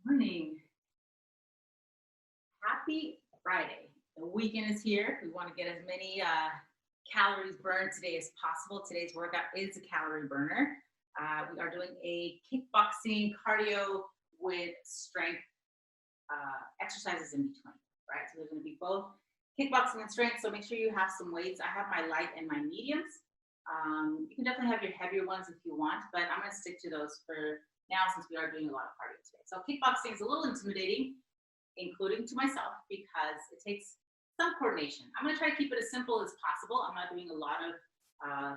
Morning. Happy Friday. The weekend is here. We want to get as many calories burned today as possible. Today's workout is a calorie burner. We are doing a kickboxing cardio with strength exercises in between, right? So there's going to be both kickboxing and strength. So make sure you have some weights. I have my light and my mediums. You can definitely have your heavier ones if you want, but I'm going to stick to those for now since we are doing a lot of cardio today. So kickboxing is a little intimidating, including to myself, because it takes some coordination. I'm going to try to keep it as simple as possible. I'm not doing a lot of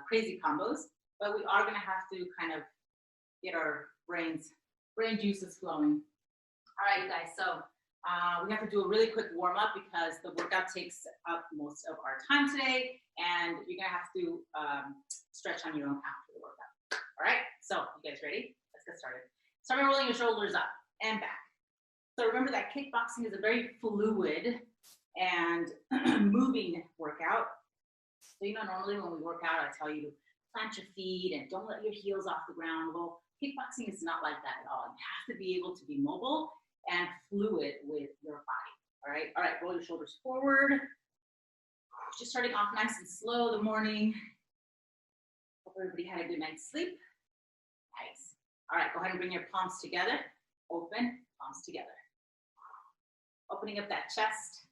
crazy combos, but we are going to have to kind of get our brain juices flowing. All right, you guys, so we have to do a really quick warm up because the workout takes up most of our time today, and you're going to have to stretch on your own after the workout. All right, so you guys ready? Let's get started. Start by rolling your shoulders up and back. So remember that kickboxing is a very fluid and moving workout. So you know, normally when we work out, I tell you to plant your feet and don't let your heels off the ground. Well, kickboxing is not like that at all. You have to be able to be mobile and fluid with your body. All right, roll your shoulders forward. Just starting off nice and slow the morning. Hope everybody had a good night's sleep. Nice. All right, go ahead and bring your palms together. Open, palms together. Opening up that chest.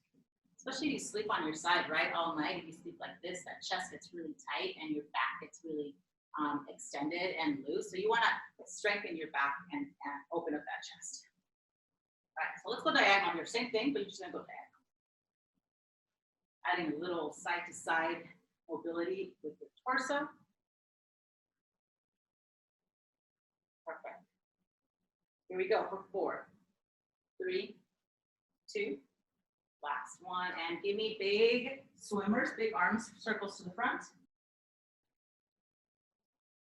Especially if you sleep on your side, right, all night. If you sleep like this, that chest gets really tight and your back gets really extended and loose. So you want to strengthen your back and open up that chest. All right, so let's go diagonal here. Same thing, but you're just going to go diagonal. Adding a little side-to-side mobility with the torso. Perfect. Here we go for 4, 3, 2, last one, and give me big swimmers, big arms, circles to the front.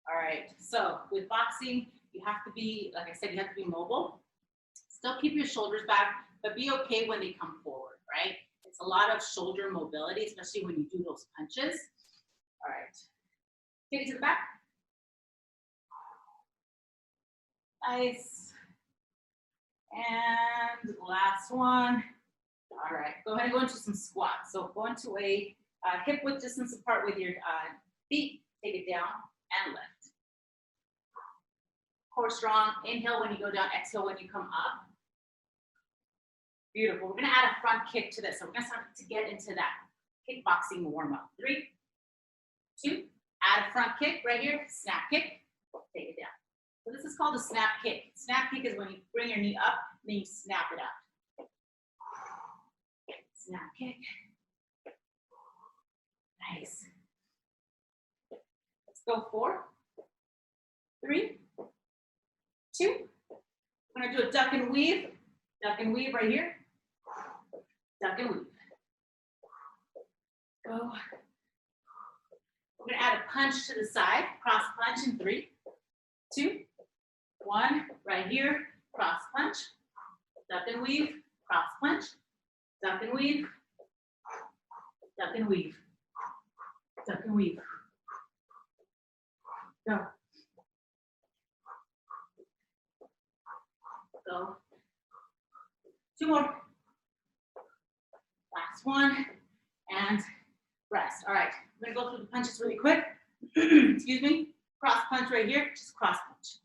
All right, so with boxing, you have to be, like I said, you have to be mobile. Still keep your shoulders back, but be okay when they come forward, right? It's a lot of shoulder mobility, especially when you do those punches. All right, take it to the back. Nice. And last one. All right, go ahead and go into some squats. So go into a hip width distance apart with your feet. Take it down and lift. Core strong. Inhale when you go down, exhale when you come up. Beautiful. We're going to add a front kick to this. So we're going to start to get into that kickboxing warm up. 3, 2, add a front kick right here. Snap kick. Take it down. So this is called a snap kick. Snap kick is when you bring your knee up, then you snap it out. Snap kick. Nice. Let's go 4, 3, 2. We're going to do a duck and weave. Duck and weave right here. Duck and weave. Go. We're going to add a punch to the side. Cross punch in 3, 2, 1. Right here. Cross punch. Duck and weave. Cross punch. Duck and weave. Duck and weave. Duck and weave. Go. Go. 2 more. Last one. And rest. All right. I'm going to go through the punches really quick. Excuse me. Cross punch right here. Just cross punch.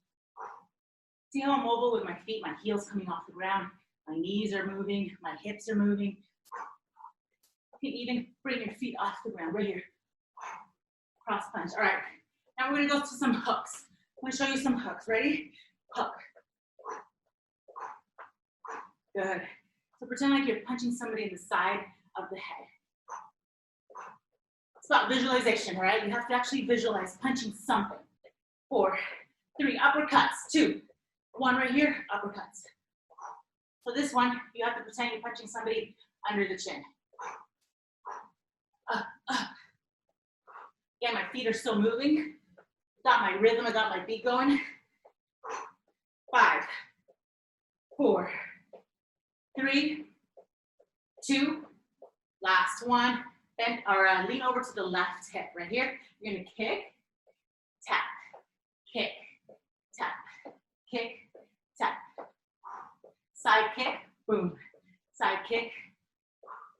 See how I'm mobile with my feet, my heels coming off the ground. My knees are moving. My hips are moving. You can even bring your feet off the ground right here. Cross punch. All right. Now we're going to go to some hooks. I'm going to show you some hooks. Ready? Hook. Good. So pretend like you're punching somebody in the side of the head. It's about visualization, right? You have to actually visualize punching something. 4, 3, uppercuts. 2, 1 right here, uppercuts. So this one, you have to pretend you're punching somebody under the chin. Again, my feet are still moving. Got my rhythm, I got my beat going. 5, 4, 3, 2, last one. Bend or lean over to the left hip right here. You're gonna kick, tap, kick, tap, kick, tap. Side kick, boom. Side kick,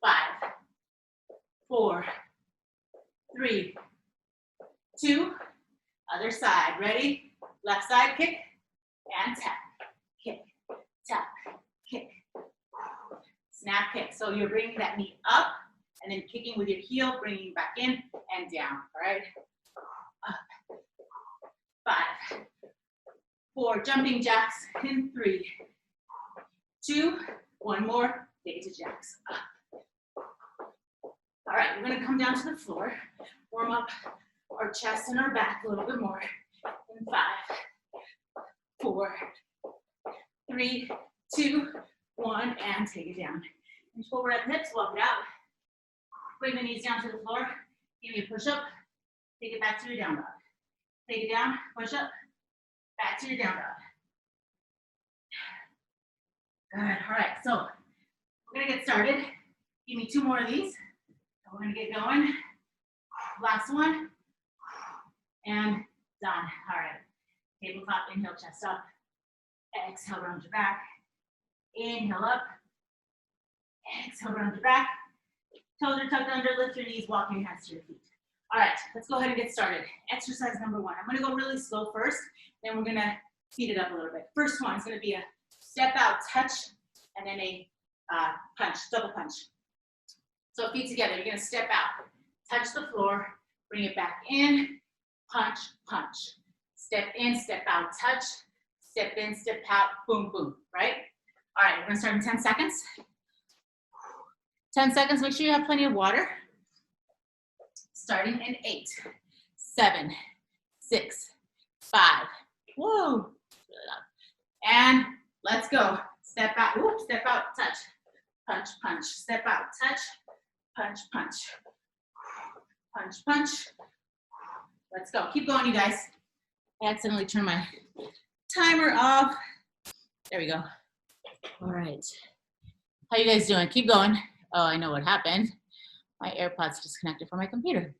5, 4, 3, 2, other side. Ready? Left side kick and tap, kick, tap, kick, snap kick. So you're bringing that knee up and then kicking with your heel, bringing back in and down. All right? Up, 5, 4, jumping jacks in 3, 2, 1 more, take it to jacks. Up. All right, we're gonna come down to the floor, warm up our chest and our back a little bit more. In 5, 4, 3, 2, 1, and take it down. And forward at the hips, walk it out. Bring the knees down to the floor. Give me a push up. Take it back to your down dog. Take it down, push up, back to your down dog. Good, all right, so we're gonna get started. Give me 2 more of these. We're gonna get going. Last one, and done. All right, tabletop, inhale, chest up. Exhale, round your back. Inhale up. Exhale, round your back. Toes are tucked under, lift your knees, walk your hands to your feet. All right, let's go ahead and get started. Exercise number 1. I'm gonna go really slow first, then we're gonna speed it up a little bit. First one is gonna be a step out, touch, and then a punch, double punch. So feet together, you're gonna step out, touch the floor, bring it back in, punch, punch. Step in, step out, touch, step in, step out, boom, boom, right? All right, we're gonna start in 10 seconds. 10 seconds, make sure you have plenty of water. Starting in 8, 7, 6, 5, whoa, and let's go. Step out, whoop, step out, touch, punch, punch, step out, touch, punch, punch, punch, punch. Let's go, keep going, you guys. I accidentally turned my timer off. There we go. All right, how you guys doing? Keep going. Oh, I know what happened. My AirPods disconnected from my computer.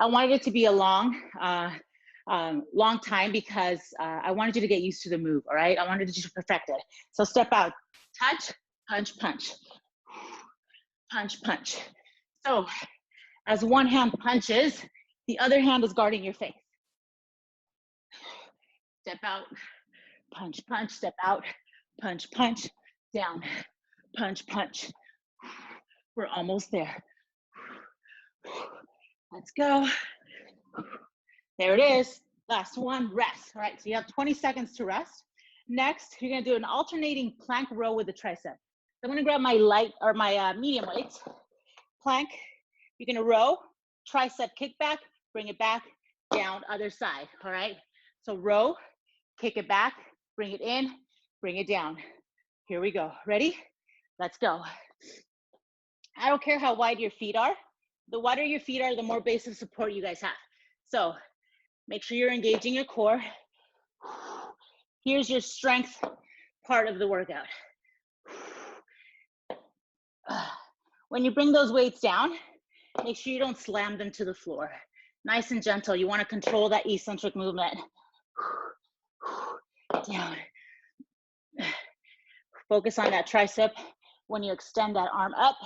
I wanted it to be a long time because I wanted you to get used to the move, all right? I wanted you to perfect it. So step out, touch, punch, punch, punch, punch. So as one hand punches, the other hand is guarding your face. Step out, punch, punch, step out, punch, punch, down, punch, punch. We're almost there. Let's go. There it is. Last one, rest. All right, so you have 20 seconds to rest. Next, you're gonna do an alternating plank row with the tricep. So I'm gonna grab my light or my medium weights. Plank, you're gonna row, tricep kickback, bring it back, down, other side, all right? So row, kick it back, bring it in, bring it down. Here we go, ready? Let's go. I don't care how wide your feet are. The wider your feet are, the more base of support you guys have. So make sure you're engaging your core. Here's your strength part of the workout. When you bring those weights down, make sure you don't slam them to the floor. Nice and gentle. You want to control that eccentric movement. Down. Focus on that tricep when you extend that arm up.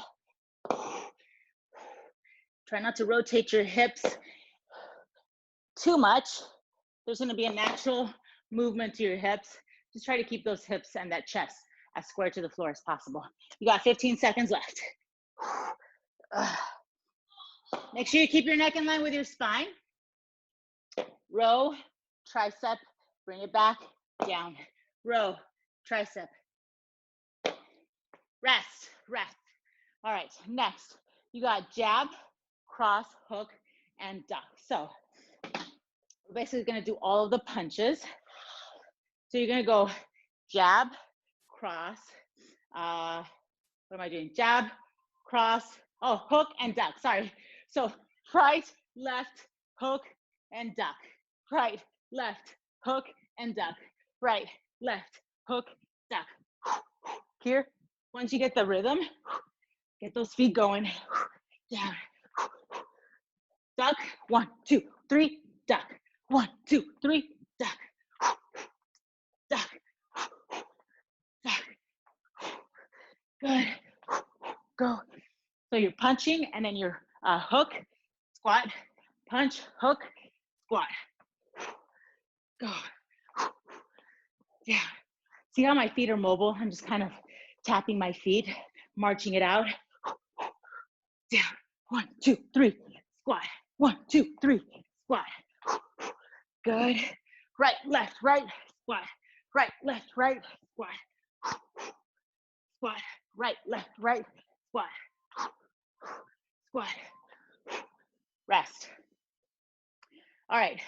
Try not to rotate your hips too much. There's going to be a natural movement to your hips. Just try to keep those hips and that chest as square to the floor as possible. You got 15 seconds left. Make sure you keep your neck in line with your spine. Row, tricep, bring it back, down. Row, tricep. Rest, rest. All right, next, you got jab, cross, hook, and duck. So we're basically gonna do all of the punches. So you're gonna go jab, cross, what am I doing? Jab, cross, oh, hook and duck, sorry. So right, left, hook, and duck. Right, left, hook, and duck. Right, left, hook, duck. Here, once you get the rhythm, get those feet going. Down. Duck, 1, 2, 3, duck. 1, 2, 3, duck. Good. Go. So you're punching and then you're hook, squat, punch, hook, squat. Go. Yeah. See how my feet are mobile? I'm just kind of tapping my feet, marching it out. Down. 1, 2, 3. Squat. 1, 2, 3. Squat. Good. Right, left, right. Squat. Right, left, right. Squat. Squat. Right, left, right. Squat. Squat. Rest. All right.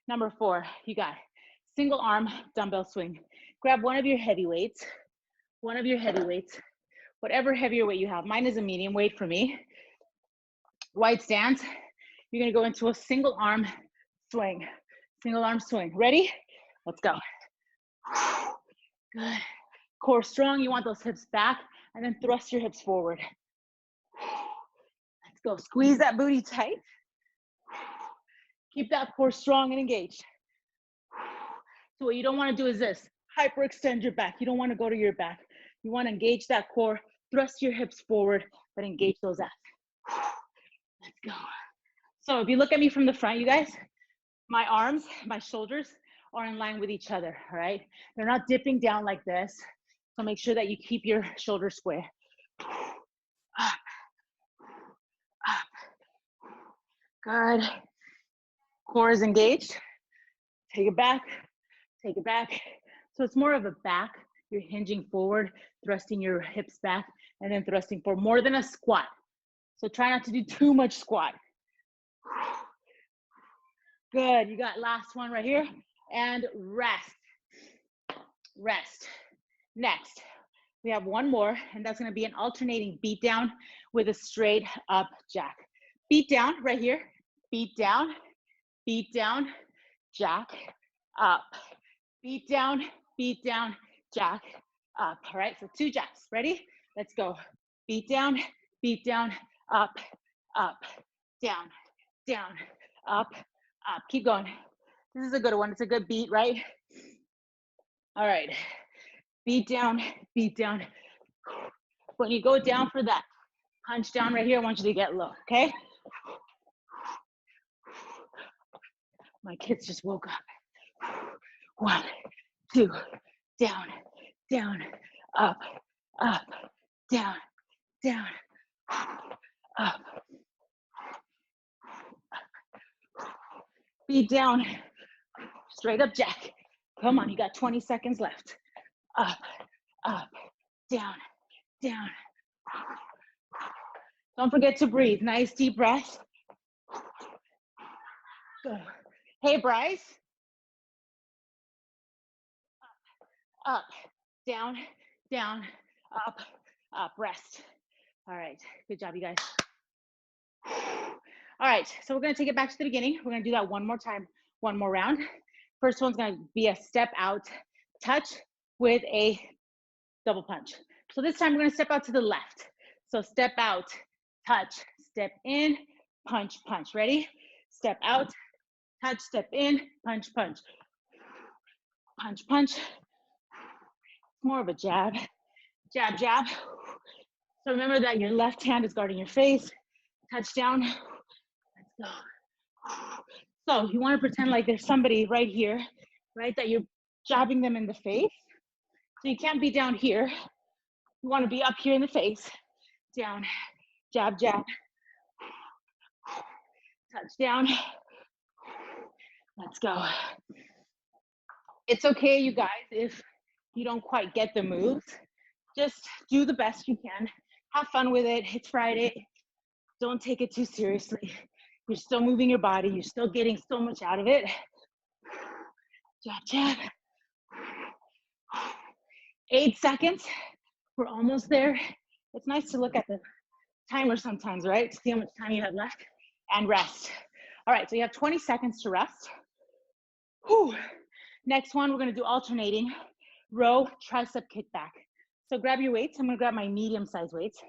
Number 4, you got single arm dumbbell swing. Grab one of your heavy weights, whatever heavier weight you have. Mine is a medium weight for me. Wide stance. You're gonna go into a single arm swing. Single arm swing. Ready? Let's go. Good. Core strong. You want those hips back and then thrust your hips forward. Let's go. Squeeze that booty tight. Keep that core strong and engaged. So what you don't want to do is this. Hyperextend your back. You don't want to go to your back. You want to engage that core, thrust your hips forward, but engage those abs. Let's go. So if you look at me from the front, you guys, my arms, my shoulders are in line with each other, all right? They're not dipping down like this. So make sure that you keep your shoulders square. Up, up. Good. Core is engaged. Take it back, take it back. So it's more of a back. You're hinging forward, thrusting your hips back, and then thrusting forward, more than a squat. So try not to do too much squat. Good, you got last one right here. And rest, rest. Next, we have one more, and that's gonna be an alternating beat down with a straight up jack. Beat down right here, beat down, jack, up. Beat down, jack, up. All right, so 2 jacks. Ready? Let's go. Beat down, up, up, down, down, up, up. Keep going. This is a good one. It's a good beat, right? All right. Beat down, When you go down for that punch down right here, I want you to get low, okay? My kids just woke up. 1, 2, down, down, up, up, down, down, up. Beat down, straight up jack. Come on, you got 20 seconds left. Up, up, down, down. Don't forget to breathe. Nice deep breath. Go. Hey, Bryce. Up, down, down, up, up. Rest. All right, good job, you guys. All right, so we're gonna take it back to the beginning. We're gonna do that one more time, one more round. First one's gonna be a step out touch with a double punch. So this time we're gonna step out to the left. So step out, touch, step in, punch, punch. Ready? Step out, touch, step in, punch, punch. Punch, punch. More of a jab, jab, jab. So remember that your left hand is guarding your face. Touch down. Let's go. So you want to pretend like there's somebody right here, right, that you're jabbing them in the face. So you can't be down here. You want to be up here in the face. Down, jab, jab. Touch down. Let's go. It's okay, you guys, if you don't quite get the moves. Just do the best you can. Have fun with it. It's Friday. Don't take it too seriously. You're still moving your body. You're still getting so much out of it. Jab, jab. 8 seconds. We're almost there. It's nice to look at the timer sometimes, right? To see how much time you have left. And rest. All right, so you have 20 seconds to rest. Whew. Next one, we're gonna do alternating row tricep kickback. So grab your weights. I'm gonna grab my medium-sized weights,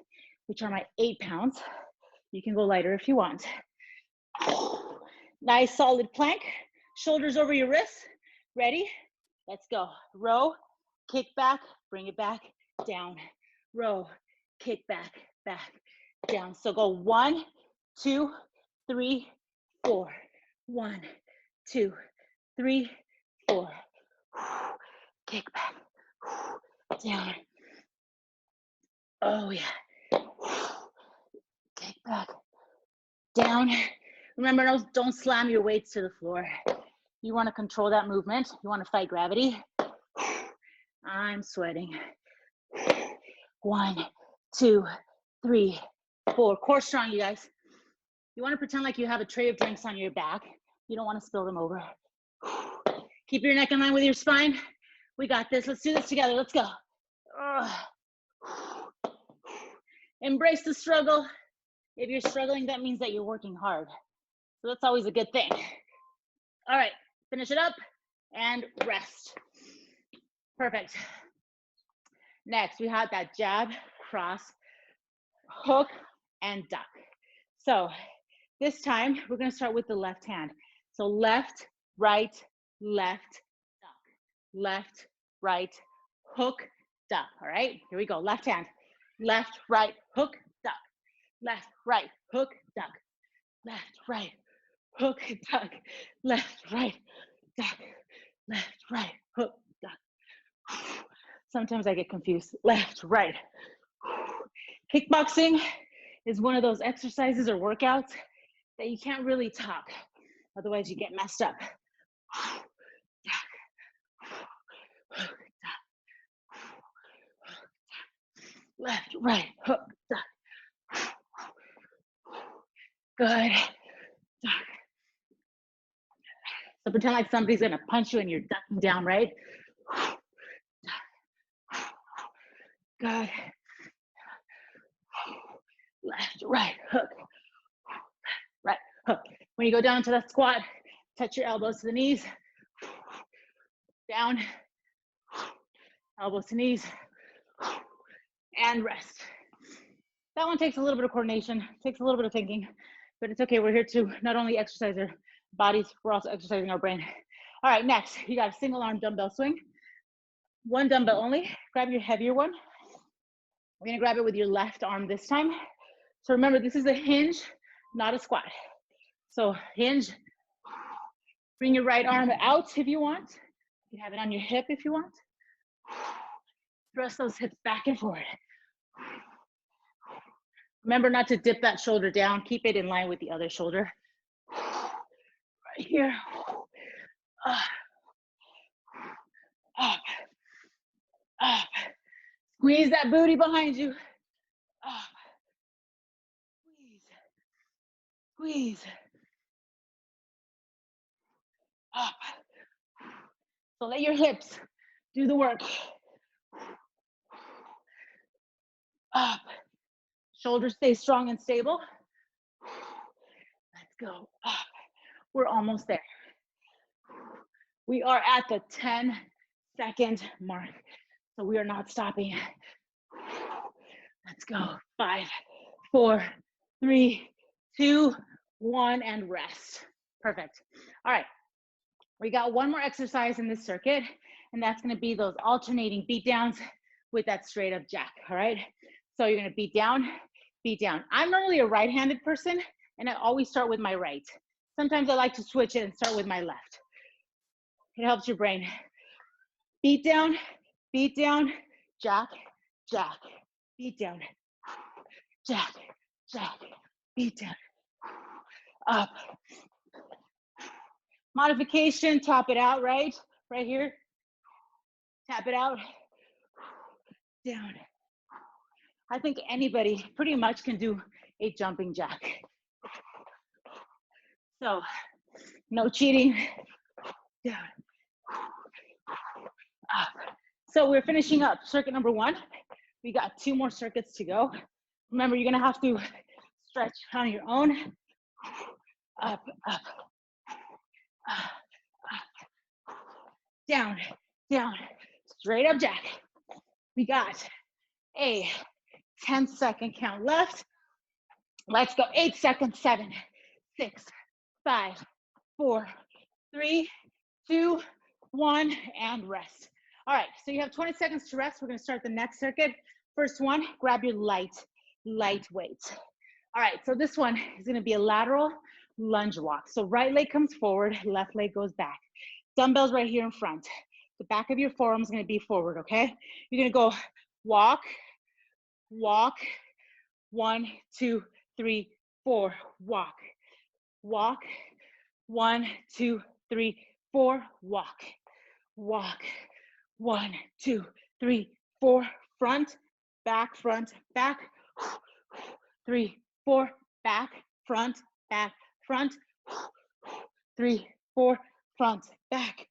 which are my 8 pounds. You can go lighter if you want. Nice solid plank, shoulders over your wrists. Ready? Let's go. Row, kick back, bring it back, down. row, kick back, back, down. So go 1, 2, 3, 4. 1, 2, 3, 4. Kick back, down. Oh yeah. Kick back, down. Remember, don't slam your weights to the floor. You want to control that movement. You want to fight gravity. I'm sweating. 1, 2, 3, 4. Core strong, you guys. You want to pretend like you have a tray of drinks on your back. You don't want to spill them over. Keep your neck in line with your spine. We got this. Let's do this together. Let's go. Embrace the struggle. If you're struggling, that means that you're working hard. So that's always a good thing. All right, finish it up and rest. Perfect. Next, we have that jab, cross, hook, and duck. So this time, we're gonna start with the left hand. So left, right, left, duck. Left, right, hook, duck. All right, here we go. Left hand. Left, right, hook, duck. Left, right, hook, duck. Left, right, hook, duck. Left, right, duck. Left, right, hook, duck. Sometimes I get confused. Left, right. Kickboxing is one of those exercises or workouts that you can't really talk. Otherwise, you get messed up. Left, right, hook, duck. Good. So pretend like somebody's gonna punch you and you're ducking down, right? Good. Left, right, hook. Right, hook. When you go down to that squat, touch your elbows to the knees. Down. Elbows to knees. And rest. That one takes a little bit of coordination, takes a little bit of thinking, but it's okay. We're here to not only exercise our bodies, we're also exercising our brain. All right, next, you got a single arm dumbbell swing. One dumbbell only. Grab your heavier one. We're gonna grab it with your left arm this time. So remember, this is a hinge, not a squat. So hinge, bring your right arm out if you want. You can have it on your hip if you want. Thrust those hips back and forward. Remember not to dip that shoulder down. Keep it in line with the other shoulder. Right here. Up. Up. Squeeze that booty behind you. Up. Squeeze. Squeeze. Up. So let your hips do the work. Up. Shoulders stay strong and stable. Let's go up. We're almost there. We are at the 10-second mark. So we are not stopping. Let's go. 5, 4, 3, 2, 1, and rest. Perfect. All right. We got one more exercise in this circuit, and that's going to be those alternating beat downs with that straight up jack. All right. So you're going to beat down, beat down. I'm normally a right-handed person, and I always start with my right. Sometimes I like to switch it and start with my left. It helps your brain. Beat down, jack, jack, beat down, jack, jack, beat down, up. Modification, tap it out, right? Right here. Tap it out, down. I think anybody pretty much can do a jumping jack. So, no cheating, down, up. So we're finishing up circuit number 1. We got 2 more circuits to go. Remember, you're gonna have to stretch on your own. Up, up, up, up. Down, down, straight up jack. We got a 10-second count left. Let's go. 8 seconds. 7, 6, 5, 4, 3, 2, 1, and rest. All right, so you have 20 seconds to rest. We're gonna start the next circuit. First one, grab your light weights. All right, so this one is gonna be a lateral lunge walk. So right leg comes forward, left leg goes back. Dumbbells right here in front. The back of your forearm is gonna be forward, okay? You're gonna go walk, walk, 1, 2, 3, 4, walk, walk, 1, 2, 3, 4, walk, walk, 1, 2, 3, 4, front, back, 3, 4, back, front, 3, 4, front, back,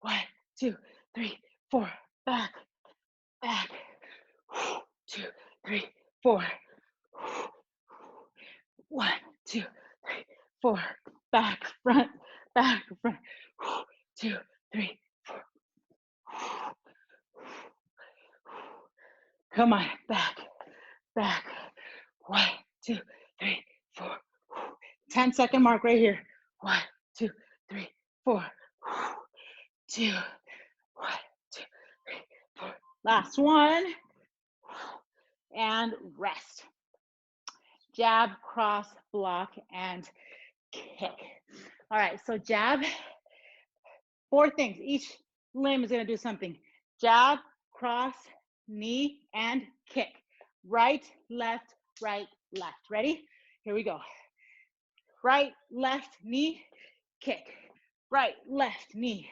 1, 2, 3, 4, back, 2, 3, 4, 1, 2, 3, 4, back, front, 2, 3, 4. Come on, back, 1, 2, 3, 4. 10-second mark right here. 1, 2, 3, 4. 2, 1, 2, 3, 4. Last one. And rest. Jab, cross, block, and kick. All right, so jab, 4 things. Each limb is gonna do something. Jab, cross, knee, and kick. Right, left, right, left. Ready? Here we go. Right, left, knee, kick. Right, left, knee,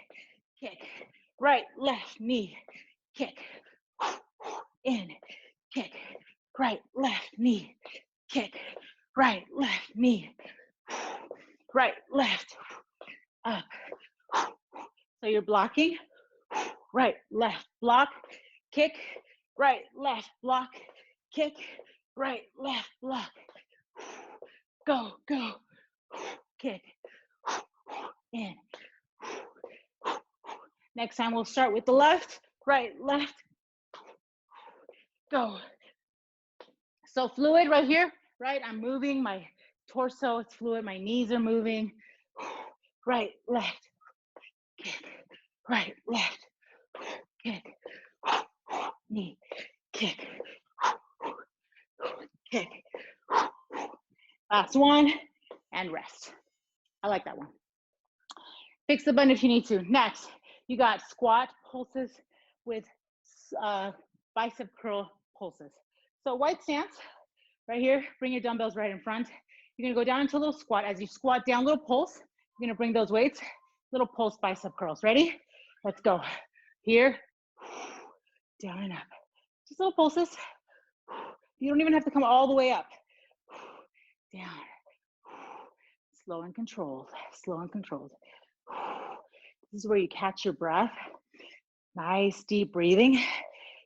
kick. Right, left, knee, kick. In, kick. Right, left, knee, kick. Right, left, knee. Right, left, up. So you're blocking. Right, left, block, kick. Right, left, block, kick. Right, left, block. Go, go. Kick. In. Next time we'll start with the left, right, left. Go. So fluid right here, right? I'm moving my torso, it's fluid. My knees are moving. Right, left, kick. Right, left, kick. Knee, kick. Kick. Last one, and rest. I like that one. Fix the button if you need to. Next, you got squat pulses with bicep curl pulses. So white stance, right here, bring your dumbbells right in front. You're gonna go down into a little squat. As you squat down, little pulse, you're gonna bring those weights, little pulse bicep curls. Ready? Let's go. Here, down and up. Just little pulses. You don't even have to come all the way up. Down. Slow and controlled, slow and controlled. This is where you catch your breath. Nice deep breathing.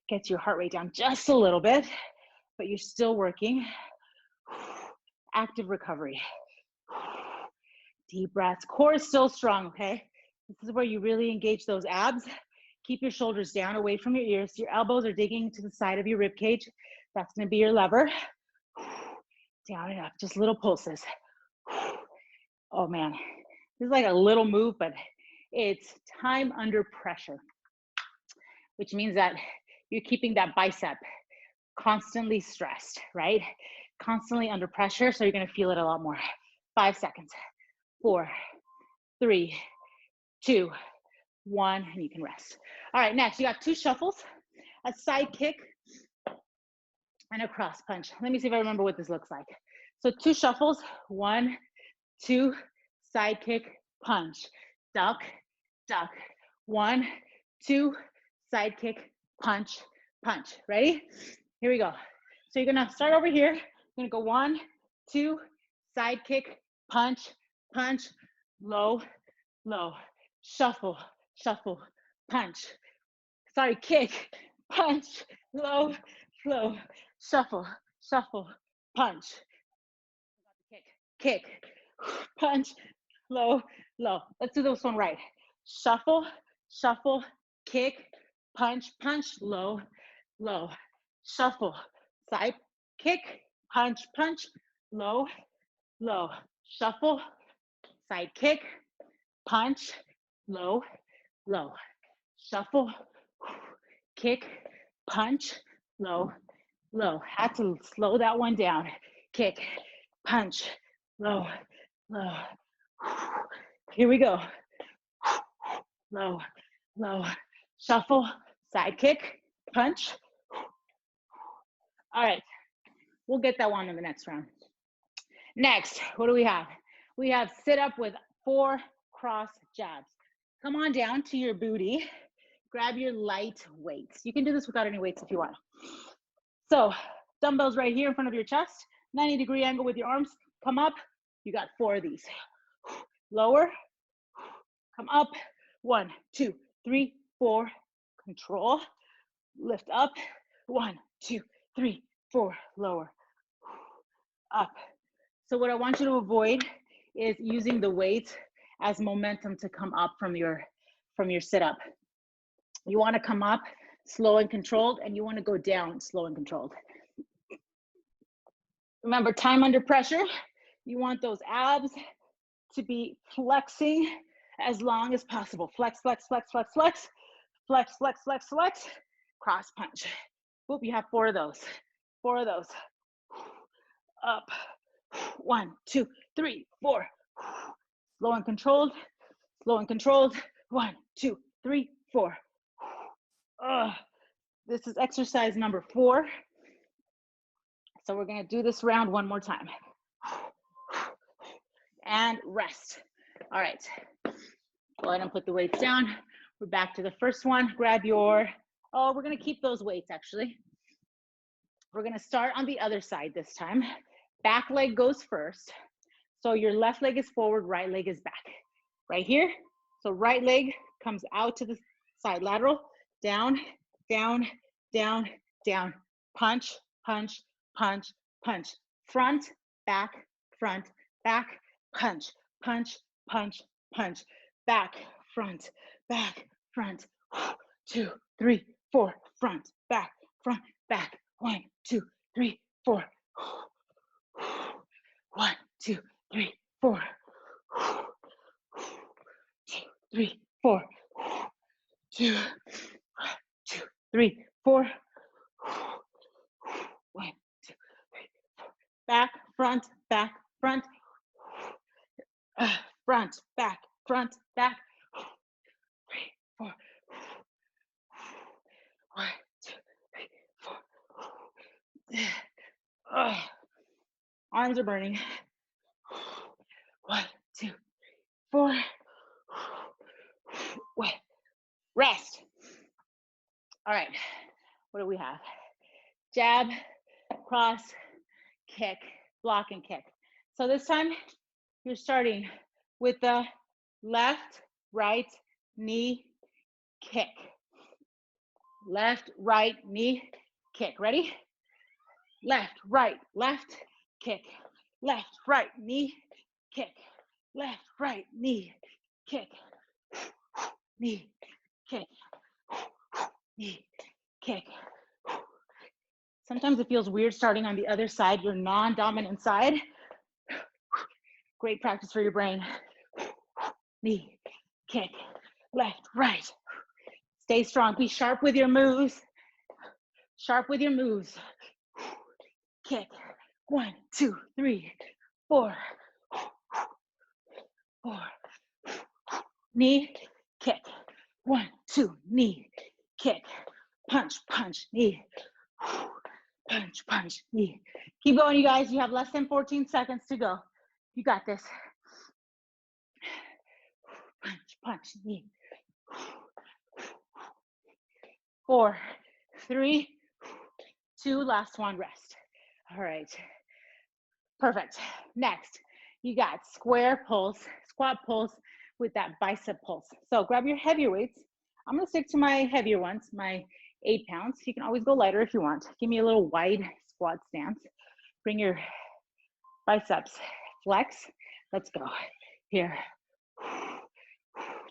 Gets your heart rate down just a little bit, but you're still working. Active recovery. Deep breaths. Core is still strong, okay? This is where you really engage those abs. Keep your shoulders down away from your ears. Your elbows are digging to the side of your rib cage. That's gonna be your lever. Down and up, just little pulses. Oh man, this is like a little move, but it's time under pressure, which means that you're keeping that bicep constantly stressed, right? Constantly under pressure, so you're gonna feel it a lot more. 5 seconds, 4, 3, 2, 1, and you can rest. All right, next, you got 2 shuffles, a side kick, and a cross punch. Let me see if I remember what this looks like. So 2 shuffles, 1, 2, side kick, punch, duck, duck. 1, 2, side kick, punch, punch. Ready? Here we go. So you're gonna start over here. You're gonna go 1, 2, side kick, punch, punch, low, low, shuffle, shuffle, punch. Sorry, kick, punch, low, low, shuffle, shuffle, punch. Kick, punch, low, low. Let's do this one right. Shuffle, shuffle, kick, punch, punch, low, low. Shuffle, side kick, punch, punch, low, low. Shuffle, side kick, punch, low, low. Shuffle, kick, punch, low, low. Had to slow that one down. Kick, punch, low, low. Here we go. Low, low. Shuffle, side kick, punch. All right, we'll get that one in the next round. Next, what do we have? We have sit up with 4 cross jabs. Come on down to your booty. Grab your light weights. You can do this without any weights if you want. So dumbbells right here in front of your chest, 90-degree angle with your arms. Come up, you got 4 of these. Lower, come up, 1, 2, 3, 4, control. Lift up, 1, 2, 3, 4, lower, up. So what I want you to avoid is using the weight as momentum to come up from your sit-up. You want to come up slow and controlled, and you want to go down slow and controlled. Remember, time under pressure, you want those abs to be flexing as long as possible. Flex, flex, flex, flex, flex, flex, flex, flex, flex, cross punch. Whoop, you have 4 of those. 4 of those. Up. 1, 2, 3, 4. Slow and controlled. Slow and controlled. 1, 2, 3, 4. This is exercise number 4. So we're gonna do this round one more time. And rest. All right. Go ahead and put the weights down. We're back to the first one. Grab your, we're gonna keep those weights actually. We're gonna start on the other side this time. Back leg goes first. So your left leg is forward, right leg is back. Right here. So right leg comes out to the side, lateral, down, down, down, down. Punch, punch, punch, punch. Front, back, punch, punch, punch, punch. Back, front, 2, 3, 4. Front, back, 1, 2, 3, 4. 1, 2, 3, 4. 2, 3, 4. 2, 3, 4. 1, 2, 3, 4. Back, front, front, back, 3, 4. 1, 2, 3, 4. Arms are burning. 1, 2, 3, 4. Wait. Rest. All right. What do we have? Jab, cross, kick, block, and kick. So this time you're starting with the left, right, knee, kick. Left, right, knee, kick. Ready? Left, right, left, kick. Left, right, knee, kick. Left, right, knee, kick. Knee, kick. Knee, kick. Sometimes it feels weird starting on the other side, your non-dominant side. Great practice for your brain. Knee, kick. Left, right. Stay strong. Be sharp with your moves. Sharp with your moves. Kick. 1, 2, 3, 4. 4. Knee, kick. 1, 2, knee, kick. Punch, punch, knee. Punch, punch, knee. Keep going, you guys. You have less than 14 seconds to go. You got this. Punch, punch, knee. 4, 3, 2, last one, rest. All right. Perfect. Next, you got square pulse, squat pulse with that bicep pulse. So grab your heavier weights. I'm gonna stick to my heavier ones, my 8 pounds. You can always go lighter if you want. Give me a little wide squat stance. Bring your biceps flex. Let's go. Here.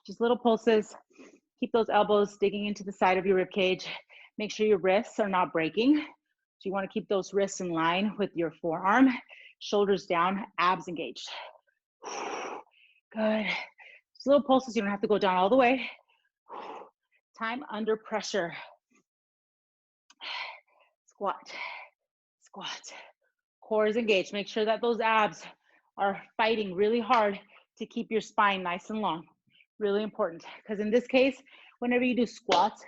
Just little pulses. Keep those elbows digging into the side of your rib cage. Make sure your wrists are not breaking. So you want to keep those wrists in line with your forearm. Shoulders down, abs engaged. Good. Just little pulses. You don't have to go down all the way. Time under pressure. squat, squat. Core is engaged. Make sure that those abs are fighting really hard to keep your spine nice and long. Really important, because in this case, whenever you do squats,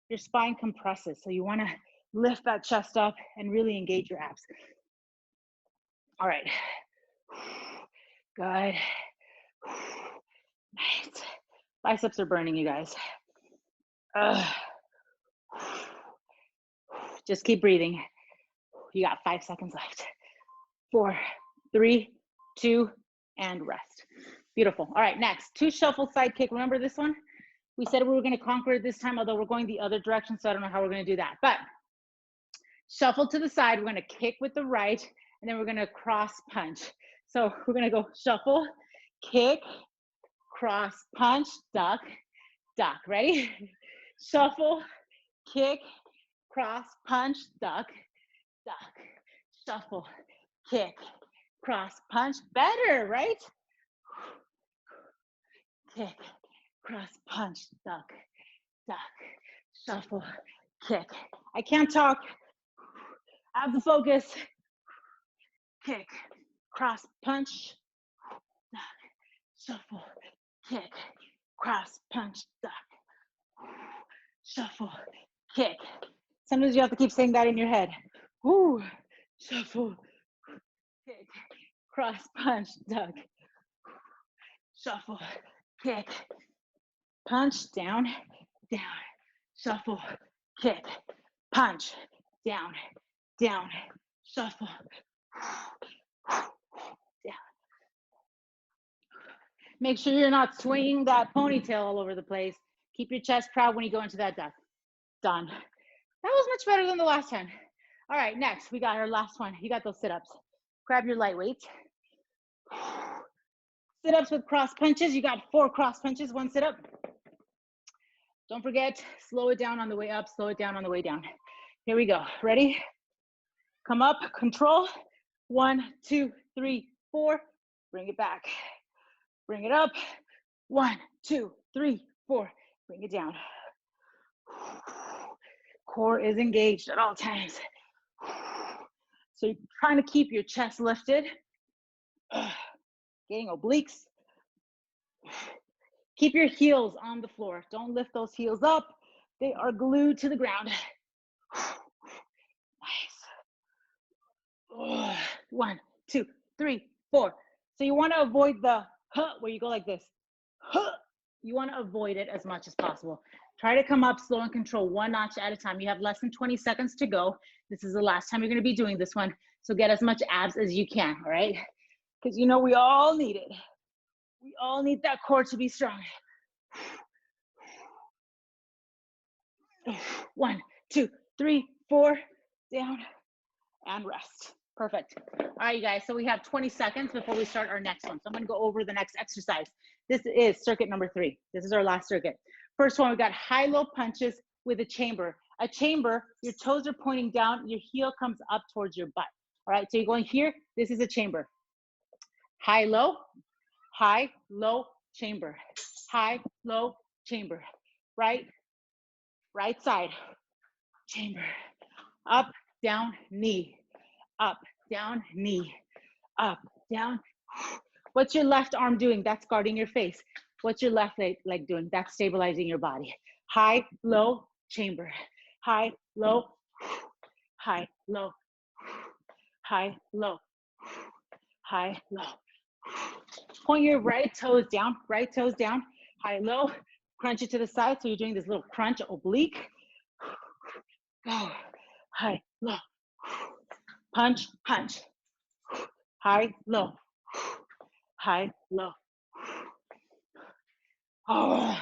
your spine compresses. So you want to lift that chest up and really engage your abs. All right. Good. Nice. Biceps are burning, you guys. Just keep breathing. You got 5 seconds left. 4, 3, 2, and rest. Beautiful. All right, next, 2 shuffle Sidekick. Remember this one? We said we were going to conquer it this time, although we're going the other direction, so I don't know how we're going to do that. But shuffle to the side. We're going to kick with the right, and then we're going to cross punch. So we're going to go shuffle, kick, cross punch, duck, duck. Ready? Shuffle, kick, cross punch, duck, duck. Shuffle, kick, cross punch. Better, right? Kick, cross punch, duck, duck. Shuffle, kick. I can't talk. I have to focus. Kick, cross punch, duck. Shuffle, kick, cross punch, duck. Shuffle, kick. Sometimes you have to keep saying that in your head. Woo. Shuffle, kick, cross punch, duck. Shuffle, kick, punch, down, down. Shuffle, kick, punch, down, down. Shuffle, down. Make sure you're not swinging that ponytail all over the place. Keep your chest proud when you go into that duck. Done. That was much better than the last time. All right, next, we got our last one. You got those sit-ups. Grab your light weights. Sit-ups with cross punches. You got 4 cross punches, 1 sit-up. Don't forget, slow it down on the way up, slow it down on the way down. Here we go. Ready? Come up, control. 1, 2, 3, 4. Bring it back. Bring it up. 1, 2, 3, 4. Bring it down. Core is engaged at all times. So you're trying to keep your chest lifted. Getting obliques. Keep your heels on the floor. Don't lift those heels up. They are glued to the ground. Nice. 1, 2, 3, 4. So you want to avoid the where you go like this. You want to avoid it as much as possible. Try to come up slow and control 1 notch at a time. You have less than 20 seconds to go. This is the last time you're going to be doing this one. So get as much abs as you can, all right? Because you know we all need it. We all need that core to be strong. 1, 2, 3, 4, down, and rest. Perfect. All right, you guys, so we have 20 seconds before we start our next one. So I'm gonna go over the next exercise. This is circuit number 3. This is our last circuit. First one, we got high-low punches with a chamber. A chamber, your toes are pointing down, your heel comes up towards your butt. All right, so you're going here, this is a chamber. High, low, chamber. High, low, chamber. Right side, chamber. Up, down, knee. Up, down, knee. Up, down. What's your left arm doing? That's guarding your face. What's your left leg doing? That's stabilizing your body. High, low, chamber. High, low, high, low, high, low, high, low. Point your right toes down, high, low, crunch it to the side. So you're doing this little crunch oblique. Go, high, low, punch, punch, high, low, high, low. Oh,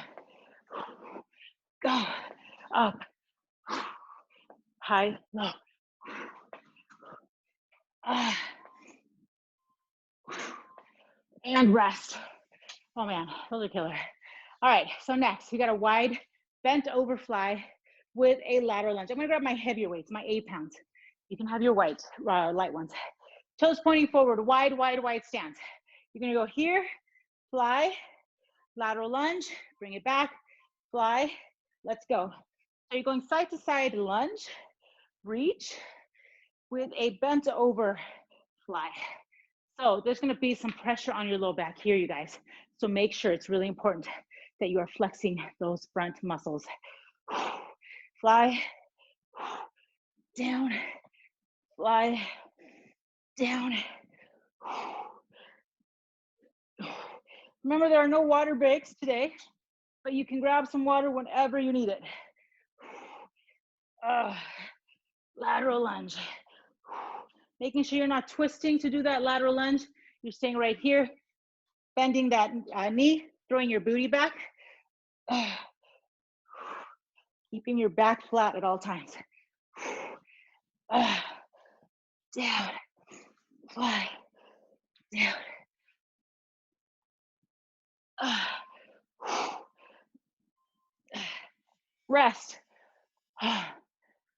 go, up, high, low. And rest. Oh man, those are killer. All right, so next we got a wide bent overfly with a lateral lunge. I'm gonna grab my heavier weights, my 8 pounds. You can have your light ones. Toes pointing forward, wide stance. You're gonna go here, fly, lateral lunge, bring it back, fly, let's go. So you're going side to side lunge, reach, with a bent over fly. So there's going to be some pressure on your low back here, you guys. So make sure, it's really important that you are flexing those front muscles. Fly, down, fly, down. Remember, there are no water breaks today, but you can grab some water whenever you need it. Lateral lunge. Making sure you're not twisting to do that lateral lunge. You're staying right here, bending that knee, throwing your booty back. Keeping your back flat at all times. Down, fly, down. Rest.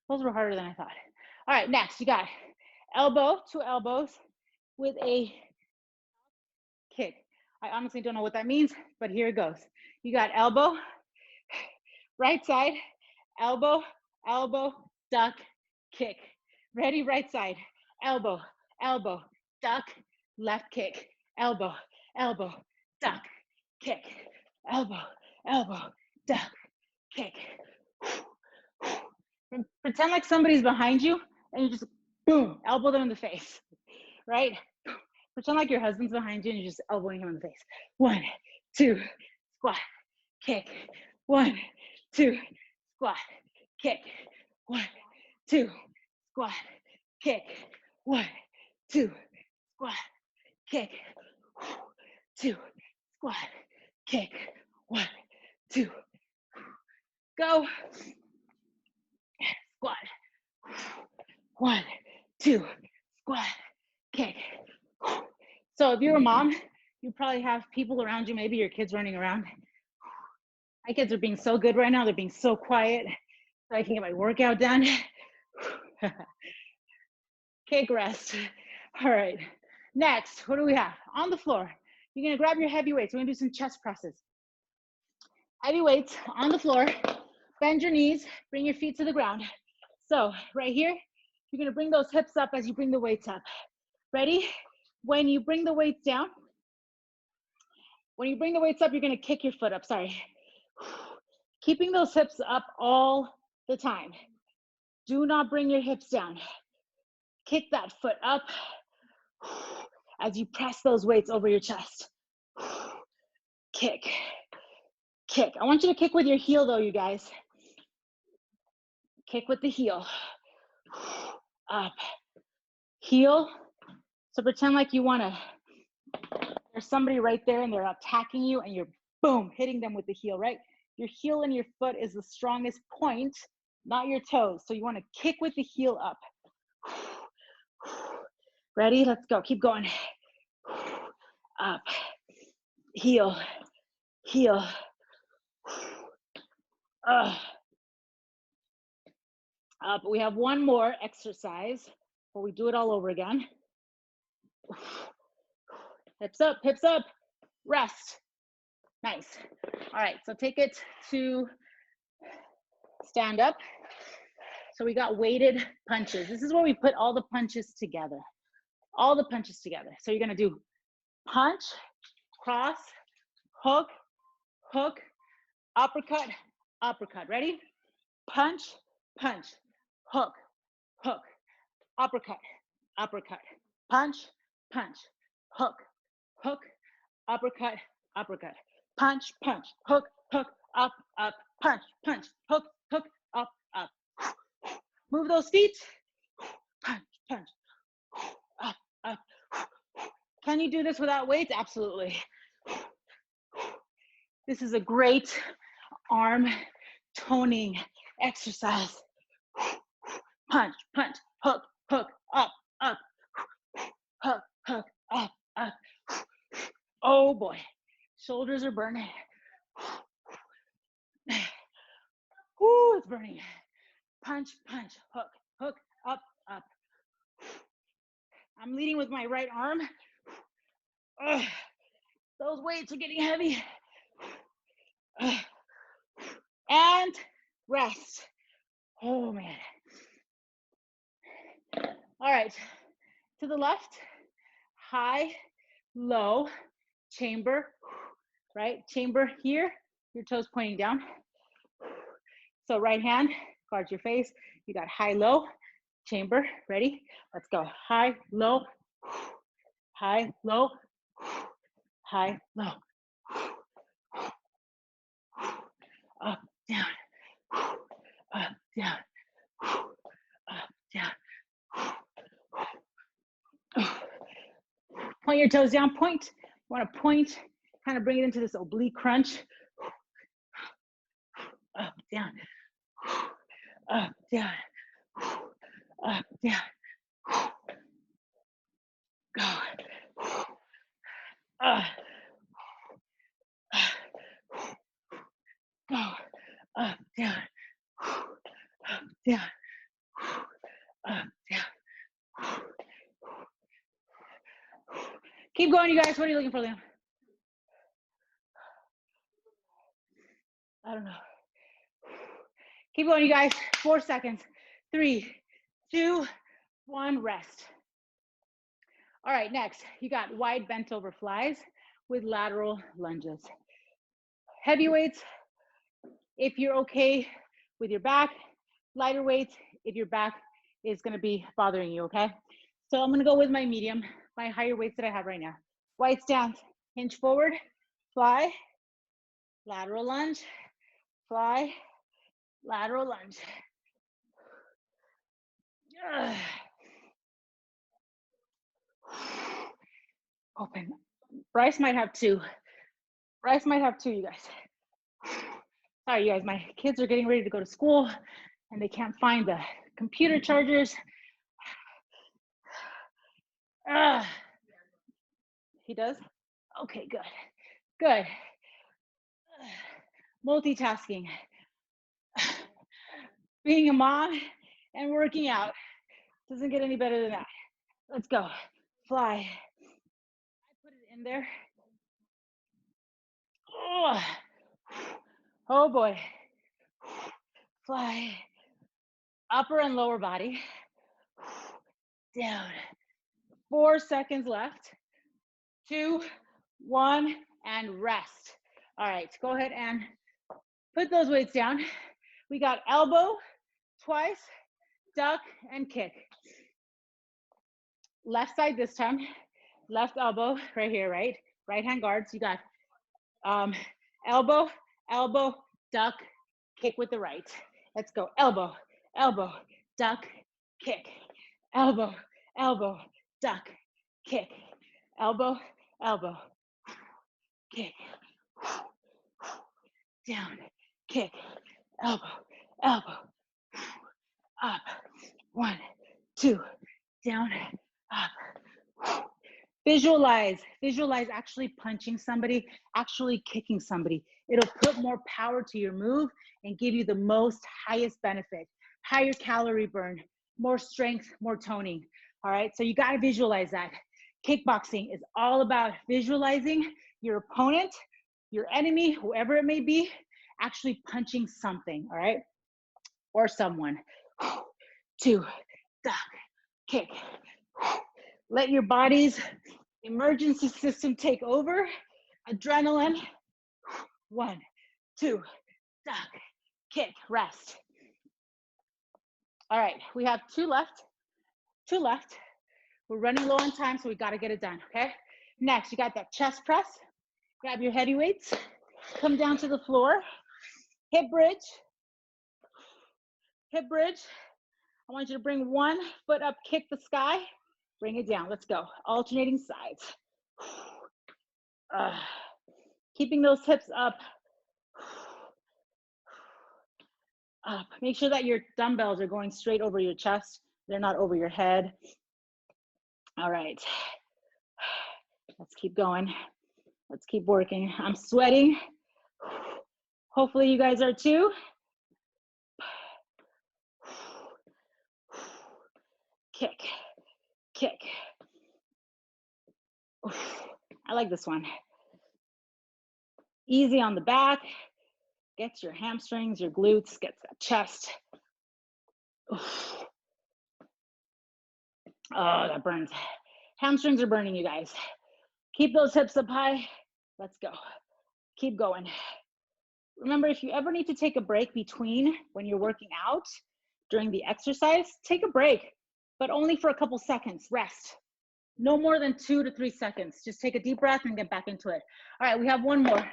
Those were harder than I thought. All right, next you got elbow to elbows with a kick. I honestly don't know what that means, but here it goes. You got elbow, right side, elbow, elbow, duck, kick. Ready, right side, elbow, elbow, duck, left kick, elbow, elbow, duck, kick, elbow, elbow, duck, kick. And pretend like somebody's behind you and you just boom, elbow them in the face, right? Pretend like your husband's behind you and you're just elbowing him in the face. 1, 2, squat, kick. 1, 2, squat, kick. 1, 2, squat, kick. 1, 2, squat, kick. 2, squat, kick. 1, 2. Go. Squat. 1, 2, squat, kick. So if you're a mom, you probably have people around you, maybe your kids running around. My kids are being so good right now. They're being so quiet so I can get my workout done. Kick, rest. All right. Next, what do we have? On the floor, you're going to grab your heavy weights. We're going to do some chest presses. Heavy weights on the floor. Bend your knees. Bring your feet to the ground. So right here, you're going to bring those hips up as you bring the weights up. Ready? When you bring the weights down, when you bring the weights up, you're going to kick your foot up. Sorry. Keeping those hips up all the time. Do not bring your hips down. Kick that foot up as you press those weights over your chest. Kick, kick. I want you to kick with your heel though, you guys. Kick with the heel. Up, heel. So pretend like you want to, there's somebody right there and they're attacking you and you're boom, hitting them with the heel, right? Your heel and your foot is the strongest point, not your toes. So you want to kick with the heel up. Ready? Let's go. Keep going. Up, heel, heel. Up. We have one more exercise before we do it all over again. Hips up, rest. Nice. All right, so take it to stand up. So we got weighted punches. This is where we put all the punches together. All the punches together. So you're gonna do punch, cross, hook, hook, uppercut, uppercut. Ready? Punch, punch, hook, hook, uppercut, uppercut, punch, punch, hook, hook, uppercut, uppercut, punch, punch, hook, hook, up, up, punch, punch, hook, hook, up, up. Move those feet. Punch, punch, up, up. Can you do this without weights? Absolutely. This is a great arm toning exercise. Punch, punch, hook, hook, up, up, hook, hook, up, up. Oh boy, shoulders are burning. Whoo, it's burning. Punch, punch, hook, hook, up, up. I'm leading with my right arm. Those weights are getting heavy. And rest. Oh man. All right, to the left, high, low, chamber, right? Chamber here, your toes pointing down. So right hand, guard your face. You got high, low, chamber, ready? Let's go. High, low, high, low, high, low. Up, down, up, down, up, down. Point your toes down, point. You want to point, kind of bring it into this oblique crunch. Up, down, up, down, up, down. Go. Go. Up, down, up, down, up, down. Keep going, you guys. What are you looking for, Liam? I don't know. Keep going, you guys. 4 seconds. 3, 2, 1, rest. All right, next, you got wide bent over flies with lateral lunges. Heavy weights, if you're okay with your back. Lighter weights, if your back is gonna be bothering you, okay? So I'm gonna go with my medium, my higher weights that I have right now. Wide stance, hinge forward, fly, lateral lunge, fly, lateral lunge. Open. Bryce might have 2. Bryce might have 2, you guys. Sorry, you guys, my kids are getting ready to go to school and they can't find the computer chargers. He does? Okay, good. Good. Multitasking. Being a mom and working out doesn't get any better than that. Let's go. Fly. I put it in there. Oh boy. Fly. Upper and lower body. Down. 4 seconds left. 2, 1, and rest. All right, go ahead and put those weights down. We got elbow twice, duck, and kick. Left side this time. Left elbow right here, right? Right hand guards. You got elbow, elbow, duck, kick with the right. Let's go. Elbow, elbow, duck, kick. Elbow, elbow, duck, kick. Elbow, elbow, kick. Down, kick. Elbow, elbow, up. 1, 2, down, up. Visualize actually punching somebody, actually kicking somebody. It'll put more power to your move and give you the most highest benefit, higher calorie burn, more strength, more toning. All right, so you gotta visualize that. Kickboxing is all about visualizing your opponent, your enemy, whoever it may be, actually punching something, all right? Or someone. 2, duck, kick. Let your body's emergency system take over. Adrenaline. 1, 2, duck, kick, rest. All right, we have 2 left. 2 left. We're running low on time, so we gotta get it done, okay? Next, you got that chest press. Grab your heavy weights. Come down to the floor. Hip bridge. Hip bridge. I want you to bring 1 foot up, kick the sky. Bring it down. Let's go. Alternating sides. Keeping those hips up. Up. Make sure that your dumbbells are going straight over your chest. They're not over your head. All right. Let's keep going. Let's keep working. I'm sweating. Hopefully you guys are too. Kick, kick. I like this one. Easy on the back. Gets your hamstrings, your glutes, gets that chest. Oh, that burns. Hamstrings are burning, you guys. Keep those hips up high. Let's go. Keep going. Remember, if you ever need to take a break between when you're working out during the exercise, take a break, but only for a couple seconds. Rest. No more than 2 to 3 seconds. Just take a deep breath and get back into it. All right, we have one more,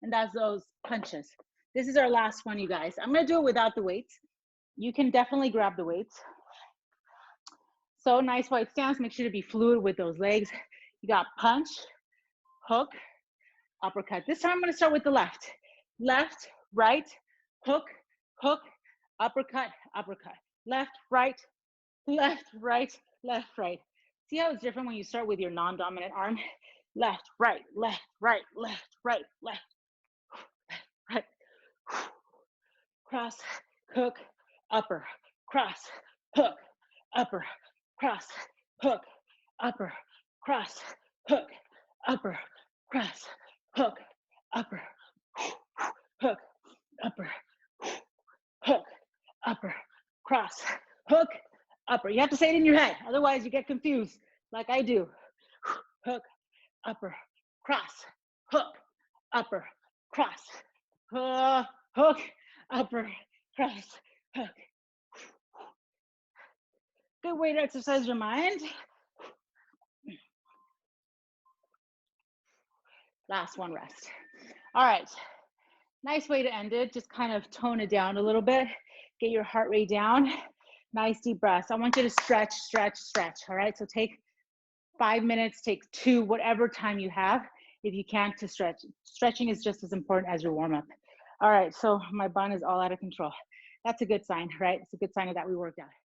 and that's those punches. This is our last one, you guys. I'm gonna do it without the weights. You can definitely grab the weights. So nice wide stance. Make sure to be fluid with those legs. You got punch, hook, uppercut. This time I'm gonna start with the left. Left, right, hook, hook, uppercut, uppercut. Left, right, left, right, left, right. See how it's different when you start with your non-dominant arm? Left, right, left, right, left, right, left, right. Cross, hook, upper, cross, hook, upper, cross, hook, upper, cross, hook, upper, cross, hook, upper, hook, upper, hook, upper, cross, hook, upper. You have to say it in your head, otherwise you get confused, like I do. Hook, upper, cross, hook, upper, cross, hook, upper, cross, hook. Good way to exercise your mind. Last one, rest. All right, nice way to end it. Just kind of tone it down a little bit. Get your heart rate down. Nice deep breaths. I want you to stretch, stretch, stretch. All right, so take 5 minutes, take 2, whatever time you have, if you can, to stretch. Stretching is just as important as your warm-up. All right, so my bun is all out of control. That's a good sign, right? It's a good sign that we worked out.